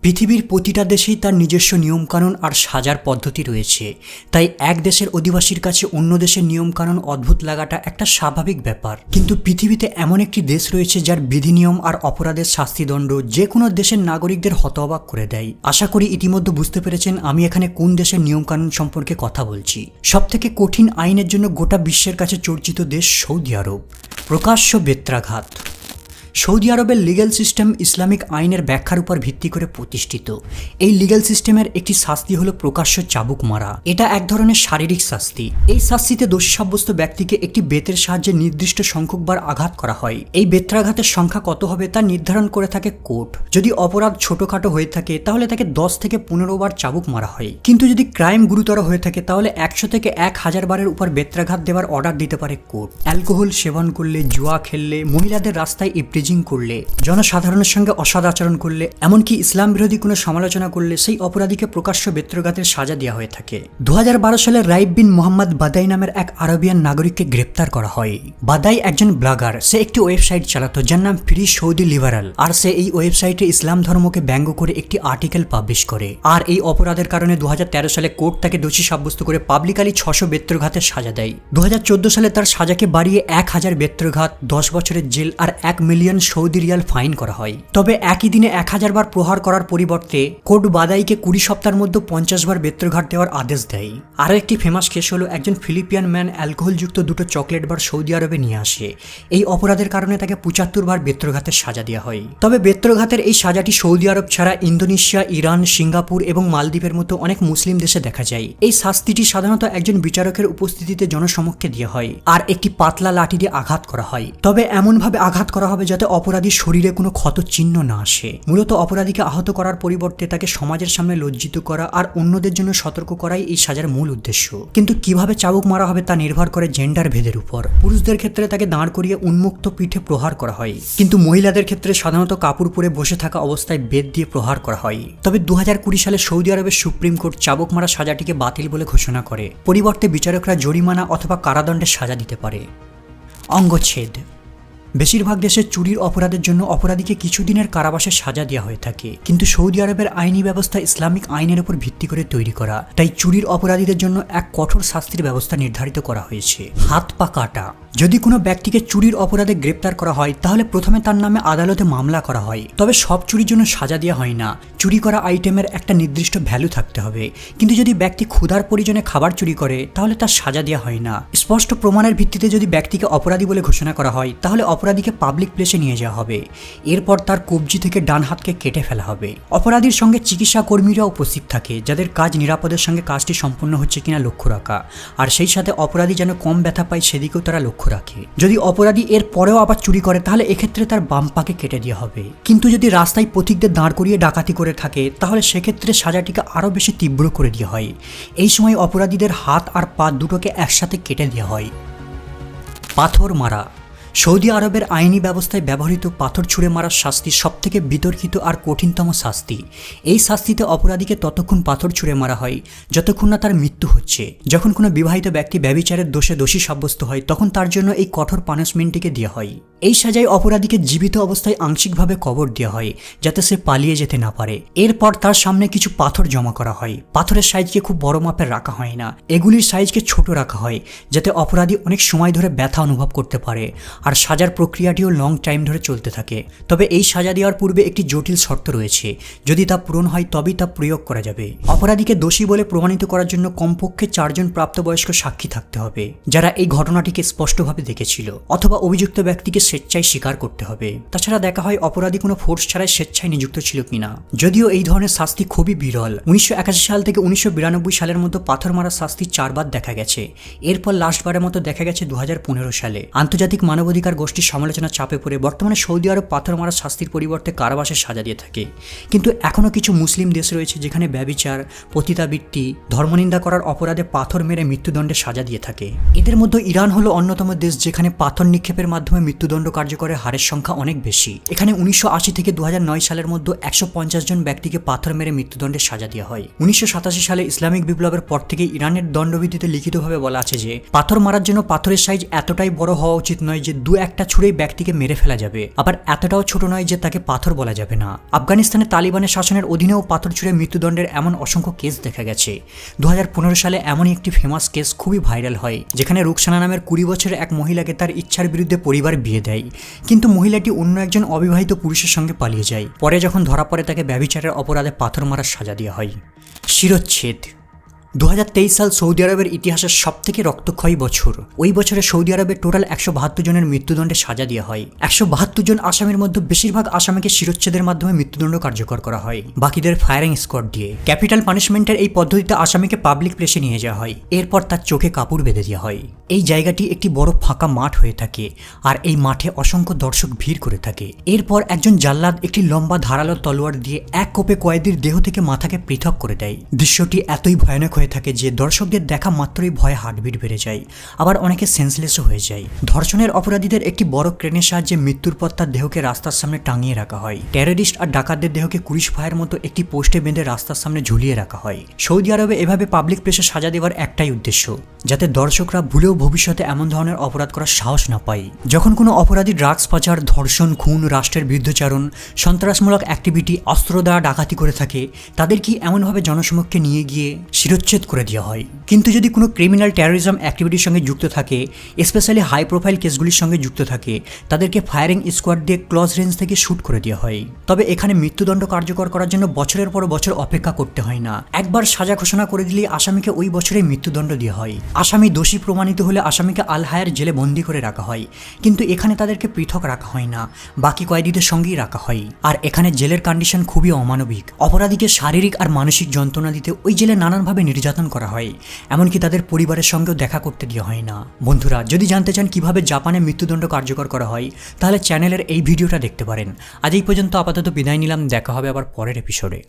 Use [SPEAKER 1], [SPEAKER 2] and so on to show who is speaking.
[SPEAKER 1] পৃথিবীর প্রতিটা দেশেই তার নিজস্ব নিয়মকানুন আর সাজার পদ্ধতি রয়েছে। তাই এক দেশের অধিবাসীর কাছে অন্য দেশের নিয়মকানুন অদ্ভুত লাগাটা একটা স্বাভাবিক ব্যাপার। কিন্তু পৃথিবীতে এমন একটি দেশ রয়েছে যার বিধিনিয়ম আর অপরাধের শাস্তিদণ্ড যে কোনো দেশের নাগরিকদের হতবাক করে দেয়। আশা করি ইতিমধ্যে বুঝতে পেরেছেন আমি এখানে কোন দেশের নিয়মকানুন সম্পর্কে কথা বলছি। সবথেকে কঠিন আইনের জন্য গোটা বিশ্বের কাছে চর্চিত দেশ সৌদি আরব। প্রকাশ্য বেত্রাঘাত। সৌদি আরবের লিগ্যাল সিস্টেম ইসলামিক আইনের ব্যাখ্যার উপর ভিত্তি করে প্রতিষ্ঠিত। এই লিগ্যাল সিস্টেমের একটি শাস্তি হলো প্রকাশ্য চাবুক মারা। এটা এক ধরনের শারীরিক শাস্তি। এই শাস্তিতে দোষী সাব্যস্ত ব্যক্তিকে একটি বেতের সাহায্যে নির্দিষ্ট সংখ্যকবার আঘাত করা হয়। এই বেত্রাঘাতের সংখ্যা কত হবে তা নির্ধারণ করে থাকে কোর্ট। যদি অপরাধ ছোটখাটো হয়ে থাকে তাহলে তাকে 10 থেকে 15 বার চাবুক মারা হয়। কিন্তু যদি ক্রাইম গুরুতর হয়ে থাকে তাহলে 100 থেকে 1000 বারের উপর বেত্রাঘাত দেওয়ার অর্ডার দিতে পারে কোর্ট। অ্যালকোহল সেবন করলে, জুয়া খেললে, মহিলাদের রাস্তায় করলে, জনসাধারণের সঙ্গে অসৎ আচরণ করলে, এমনকি ইসলাম বিরোধী কোনো সমালোচনা করলে সেই অপরাধীকে প্রকাশ্য বেত্রাঘাতের সাজা দেওয়া হয়ে থাকে। 2012 সালে রাইব বিন মোহাম্মদ বাদাই নামের এক আরবিয়ান নাগরিককে গ্রেপ্তার করা হয়। বাদাই একজন ব্লগার। সে একটি ওয়েবসাইট চালাতো যার নাম ফ্রি সৌদি লিবারাল। আর সে এই ওয়েবসাইটে ইসলাম ধর্মকে ব্যঙ্গ করে একটি আর্টিকেল পাবলিশ করে। আর এই অপরাধের কারণে 2013 সালে কোর্ট তাকে দোষী সাব্যস্ত করে পাবলিকালি 600 বেত্রাঘাতের সাজা দেয়। 2014 সালে তার সাজাকে বাড়িয়ে 1000 বেত্রাঘাত, 10 বছরের জেল আর 1 মিলিয়ন সৌদি রিয়াল ফাইন করা হয়। তবে একই দিনে 1000 বার প্রহার করার পরিবর্তে কোর্ট বাদাইকে 20 সপ্তাহের মধ্যে 50 বার বেত্রাঘাত দেওয়ার আদেশ দেয়। আরও একটি ফেমাস কেস হলো একজন ফিলিপিয়ান ম্যান অ্যালকোহলযুক্ত 2টো চকলেট বার সৌদি আরবে নিয়ে আসে। এই অপরাধের কারণে তাকে 75 বার বেত্রাঘাতের সাজা দেওয়া হয়। তবে বেত্রাঘাতের এই সাজাটি সৌদি আরব ছাড়া ইন্দোনেশিয়া, ইরান, সিঙ্গাপুর এবং মালদ্বীপের মতো অনেক মুসলিম দেশে দেখা যায়। এই শাস্তিটি সাধারণত একজন বিচারকের উপস্থিতিতে জনসমক্ষে দেওয়া হয় আর একটি পাতলা লাঠি দিয়ে আঘাত করা হয়। তবে এমনভাবে আঘাত করা হবে যাতে অপরাধীর শরীরে কোনো ক্ষত চিহ্ন না আসে। মূলত অপরাধীকে আহত করার পরিবর্তে তাকে সমাজের সামনে লজ্জিত করা আর অন্যদের জন্য সতর্ক করাই এই সাজার মূল উদ্দেশ্য। কিন্তু কিভাবে চাবুক মারা হবে তা নির্ভর করে জেন্ডার ভেদের উপর। পুরুষদের ক্ষেত্রে তাকে দাঁড় করিয়ে উন্মুক্ত পিঠে প্রহার করা হয়, কিন্তু মহিলাদের ক্ষেত্রে সাধারণত কাপড় পরে বসে থাকা অবস্থায় বেত দিয়ে প্রহার করা হয়। তবে 2020 সালে সৌদি আরবের সুপ্রিম কোর্ট চাবুক মারা সাজাটিকে বাতিল বলে ঘোষণা করে। পরিবর্তে বিচারকরা জরিমানা অথবা কারাদণ্ডের সাজা দিতে পারে। অঙ্গচ্ছেদ। বেশিরভাগ দেশে চুরির অপরাধের জন্য অপরাধীকে কিছুদিনের কারাবাসের সাজা দেওয়া হয়ে থাকে। কিন্তু সৌদি আরবের আইনি ব্যবস্থা ইসলামিক আইনের উপর ভিত্তি করে তৈরি করা, তাই চুরির অপরাধীদের জন্য এক কঠোর শাস্তির ব্যবস্থা নির্ধারিত করা হয়েছে। হাত পা কাটা। যদি কোনো ব্যক্তিকে চুরির অপরাধে গ্রেপ্তার করা হয় তাহলে প্রথমে তার নামে আদালতে মামলা করা হয়। তবে সব চুরির জন্য সাজা দেওয়া হয় না। চুরি করা আইটেমের একটা নির্দিষ্ট ভ্যালু থাকতে হবে। কিন্তু যদি ব্যক্তি ক্ষুধার পরিজনে খাবার চুরি করে তাহলে তার সাজা দেওয়া হয় না। স্পষ্ট প্রমাণের ভিত্তিতে যদি ব্যক্তিকে অপরাধী বলে ঘোষণা করা হয় তাহলে অপরাধীকে পাবলিক প্লেসে নিয়ে যাওয়া হবে। এরপর তার কবজি থেকে ডান হাতকে কেটে ফেলা হবে। অপরাধীর সঙ্গে চিকিৎসা কর্মীরা উপস্থিত থাকে যাদের কাজ নিরাপদের সঙ্গে কাজটি সম্পূর্ণ হচ্ছে কিনা লক্ষ্য রাখা, আর সেই সাথে অপরাধী যেন কম ব্যথা পায় সেদিকেও তারা লক্ষ্য রাখে। যদি অপরাধী এর পরেও আবার চুরি করে তাহলে এক্ষেত্রে তার বাম পাকে কেটে দেওয়া হবে। কিন্তু যদি রাস্তায় পথিকদের দাঁড় করিয়ে ডাকাতি করে থাকে তাহলে সেক্ষেত্রে সাজাটিকে আরও বেশি তীব্র করে দেওয়া হয়। এই সময় অপরাধীদের হাত আর পা দুটোকে একসাথে কেটে দেওয়া হয়। পাথর মারা। সৌদি আরবের আইনি ব্যবস্থায় ব্যবহৃত পাথর ছুঁড়ে মারার শাস্তি সবথেকে বিতর্কিত আর কঠিনতম শাস্তি। এই শাস্তিতে অপরাধীকে ততক্ষণ পাথর ছুঁড়ে মারা হয় যতক্ষণ না তার মৃত্যু হচ্ছে। যখন কোনো বিবাহিত ব্যক্তি ব্যভিচারের দোষে দোষী সাব্যস্ত হয় তখন তার জন্য এই কঠোর পানিশমেন্টটিকে দেওয়া হয়। এই সাজায় অপরাধীকে জীবিত অবস্থায় আংশিকভাবে কবর দেওয়া হয় যাতে সে পালিয়ে যেতে না পারে। এরপর তার সামনে কিছু পাথর জমা করা হয়। পাথরের সাইজকে খুব বড় মাপের রাখা হয় না, এগুলির সাইজকে ছোট রাখা হয় যাতে অপরাধী অনেক সময় ধরে ব্যথা অনুভব করতে পারে। আর সাজার প্রক্রিয়াটিও লং টাইম ধরে চলতে থাকে। তবে এই সাজা দেওয়ার পূর্বে একটি জটিল শর্ত রয়েছে। যদি তা পূরণ হয় তবেই তা প্রয়োগ করা যাবে। অপরাধীকে দোষী বলে প্রমাণিত করার জন্য কমপক্ষে 4 জন প্রাপ্তবয়স্ক সাক্ষী থাকতে হবে যারা এই ঘটনাটিকে স্পষ্টভাবে দেখেছিল, অথবা অভিযুক্ত ব্যক্তিকে স্বেচ্ছায় স্বীকার করতে হবে। তাছাড়া দেখা হয় অপরাধী কোনো ফোর্স ছাড়াই স্বেচ্ছায় নিযুক্ত ছিল কিনা। যদিও এই ধরনের শাস্তি খুবই বিরল। 1981 সাল থেকে 1992 সালের মধ্যে পাথর মারার শাস্তি 4 বার দেখা গেছে। এরপর লাস্টবারের মতো দেখা গেছে 2015 সালে। আন্তর্জাতিক মানবাধিকার গোষ্ঠীর সমালোচনার চাপে পড়ে বর্তমানে সৌদি আরব পাথর মারার শাস্তির পরিবর্তে কারাবাসের সাজা দিয়ে থাকে। কিন্তু এখনও কিছু মুসলিম দেশ রয়েছে যেখানে ব্যভিচার, পতিতাবৃত্তি, ধর্মনিন্দা করার অপরাধে পাথর মেরে মৃত্যুদণ্ডের সাজা দিয়ে থাকে। এদের মধ্যে ইরান হলো অন্যতম দেশ যেখানে পাথর নিক্ষেপের মাধ্যমে মৃত্যুদণ্ড মৃত্যুদণ্ড কার্যকরের হারের সংখ্যা অনেক বেশি। এখানে 1980 থেকে 2009 সালের মধ্যে 150 জন ব্যক্তিকে পাথর মেরে মৃত্যুদণ্ডের সাজা দেওয়া হয়। 1987 সালে ইসলামিক বিপ্লবের পর থেকে ইরানের দণ্ডবিধিতে লিখিতভাবে বলা আছে যে পাথর মারার জন্য পাথরের সাইজ এতটাই বড় হওয়া উচিত নয় যে দু একটা ছুঁড়েই ব্যক্তিকে মেরে ফেলা যাবে, আবার এতটাও ছোট নয় যে তাকে পাথর বলা যাবে না। আফগানিস্তানে তালিবানের শাসনের অধীনেও পাথর ছুঁড়ে মৃত্যুদণ্ডের এমন অসংখ্য কেস দেখা গেছে। 2015 সালে এমনই একটি ফেমাস কেস খুবই ভাইরাল হয়, যেখানে রুকসানা নামের 20 বছরের এক মহিলাকে তার ইচ্ছার বিরুদ্ধে পরিবার বিয়ে দেয়, কিন্তু মহিলাটি অন্য একজন অবিবাহিত পুরুষের সঙ্গে পালিয়ে যায়। পরে যখন ধরা পড়ে তাকে ব্যভিচারের অপরাধে পাথর মারার সাজা দেওয়া হয়। শিরচ্ছেদ 2023 সাল সৌদি আরবের ইতিহাসের সবথেকে রক্তক্ষয়ী বছর। ওই বছরে সৌদি আরবে টোটাল 172 জনের মৃত্যুদণ্ডে সাজা দেওয়া হয়। 172 জন আসামির মধ্যে বেশিরভাগ আসামিকে শিরচ্ছেদের মাধ্যমে মৃত্যুদণ্ড কার্যকর করা হয়, বাকিদের ফায়ারিং স্কোয়াড দিয়ে। ক্যাপিটাল পানিশমেন্টের এই পদ্ধতিতে আসামিকে পাবলিক প্লেসে নিয়ে যাওয়া হয়, এরপর তার চোখে কাপড় বেঁধে দেওয়া হয়। এই জায়গাটি একটি বড় ফাঁকা মাঠ হয়ে থাকে, আর এই মাঠে অসংখ্য দর্শক ভিড় করে থাকে। এরপর একজন জাল্লাদ একটি লম্বা ধারালো তলোয়ার দিয়ে এক কোপে কয়েদির দেহ থেকে মাথাকে পৃথক করে দেয়। দৃশ্যটি এতই ভয়ানক হয়ে থাকে যে দর্শকদের দেখা মাত্রই ভয়ে হার্টবিট বেড়ে যায়, আবার অনেকে সেন্সলেসও হয়ে যায়। ধর্ষণের অপরাধীদের একটি বড় ক্রেনের সাহায্যে মৃত্যুর পর তার দেহকে রাস্তার সামনে টাঙিয়ে রাখা হয়। টেররিস্ট আর ডাকাতদের দেহকে কুরিশ ফায়ার মতো একটি পোস্টে বেঁধে রাস্তার সামনে ঝুলিয়ে রাখা হয়। সৌদি আরবে এভাবে পাবলিক প্লেসে সাজা দেওয়ার একটাই উদ্দেশ্য, যাতে দর্শকরা ভুলেও ভবিষ্যতে এমন ধরনের অপরাধ করার সাহস না পায়। যখন কোনো অপরাধী ড্রাগস পাচার, ধর্ষণ, খুন, রাষ্ট্রের বিরুদ্ধাচরণ, সন্ত্রাসমূলক অ্যাক্টিভিটি, অস্ত্র দ্বারা ডাকাতি করে থাকে, তাদেরকে এমনভাবে জনসমক্ষে নিয়ে গিয়ে শিরচ্ছেদ করে দেওয়া হয়। কিন্তু যদি কোনো ক্রিমিনাল টেরোরিজম অ্যাক্টিভিটির সঙ্গে যুক্ত থাকে, স্পেশালি হাই প্রোফাইল কেসগুলির সঙ্গে যুক্ত থাকে, তাদেরকে ফায়ারিং স্কোয়াড দিয়ে ক্লোজ রেঞ্জ থেকে শুট করে দেওয়া হয়। তবে এখানে মৃত্যুদণ্ড কার্যকর করার জন্য বছরের পর বছর অপেক্ষা করতে হয় না। একবার সাজা ঘোষণা করে দিলেই আসামিকে ওই বছরেই মৃত্যুদণ্ড দেওয়া হয়। আসামি দোষী প্রমাণিত হলে আসামিকে আল হায়ার জেলে বন্দী করে রাখা হয়, কিন্তু এখানে তাদেরকে পৃথক রাখা হয় না, বাকি কয়েদিদের সঙ্গেই রাখা হয়। আর এখানে জেলের কন্ডিশন খুবই অমানবিক। অপরাধীকে শারীরিক আর মানসিক যন্ত্রণা দিতে ওই জেলে নানানভাবে নির্যাতন করা হয়, এমনকি তাদের পরিবারের সঙ্গেও দেখা করতে দেওয়া হয় না। বন্ধুরা, যদি জানতে চান কিভাবে জাপানে মৃত্যুদণ্ড কার্যকর করা হয়, তাহলে চ্যানেলের এই ভিডিওটা দেখতে পারেন। আজ এই পর্যন্ত আপাতত বিদায় নিলাম, দেখা হবে আবার পরের এপিসোডে।